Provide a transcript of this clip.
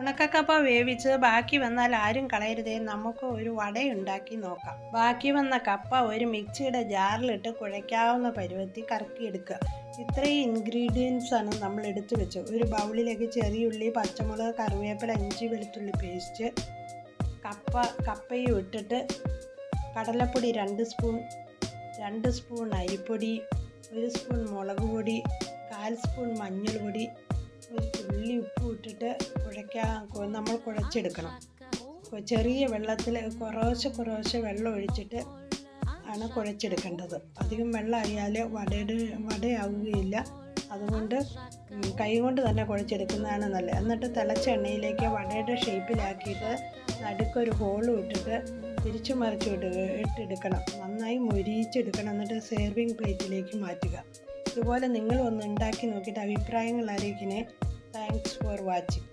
ഉണക്കക്കപ്പ വേവിച്ച് ബാക്കി വന്നാൽ ആരും കളയരുതേ, നമുക്ക് ഒരു വടയുണ്ടാക്കി നോക്കാം. ബാക്കി വന്ന കപ്പ ഒരു മിക്സിയുടെ ജാറിലിട്ട് കുഴയ്ക്കാവുന്ന പരുവത്തിൽ കറക്കിയെടുക്കുക. ഇത്രയും ഇൻഗ്രീഡിയൻസ് ആണ് നമ്മൾ എടുത്തു വെച്ചത്. ഒരു ബൗളിലേക്ക് ചെറിയുള്ളി, പച്ചമുളക്, കറിവേപ്പില, ഇഞ്ചി വെളുത്തുള്ളി പേസ്റ്റ്, കപ്പയും ഇട്ടിട്ട് കടലപ്പൊടി 2 സ്പൂൺ അരിപ്പൊടി, 1 സ്പൂൺ മുളക് പൊടി, 1/4 സ്പൂൺ മഞ്ഞൾപ്പൊടി, ഒരു തുള്ളി ഉപ്പ് ഇട്ടിട്ട് നമ്മൾ കുഴച്ചെടുക്കണം. ചെറിയ വെള്ളത്തിൽ കുറേശ്ശെ വെള്ളം ഒഴിച്ചിട്ട് ആണ് കുഴച്ചെടുക്കേണ്ടത്. അധികം വെള്ളമായാൽ വടയാവുകയില്ല. അതുകൊണ്ട് കൈ കൊണ്ട് തന്നെ കുഴച്ചെടുക്കുന്നതാണ് നല്ലത്. എന്നിട്ട് തിളച്ച എണ്ണയിലേക്ക് വടയുടെ ഷേപ്പിലാക്കിയിട്ട് നടുക്കൊരു ഹോളും ഇട്ടിട്ട് തിരിച്ചു മറിച്ച് ഇട്ടെടുക്കണം. നന്നായി മൊരിയിച്ചെടുക്കണം. എന്നിട്ട് സെർവിങ് പ്ലേറ്റിലേക്ക് മാറ്റുക. ഇതുപോലെ നിങ്ങൾ ഒന്ന് ഉണ്ടാക്കി നോക്കിയിട്ട് അഭിപ്രായങ്ങൾ അറിയിക്കണേ. Thanks for watching.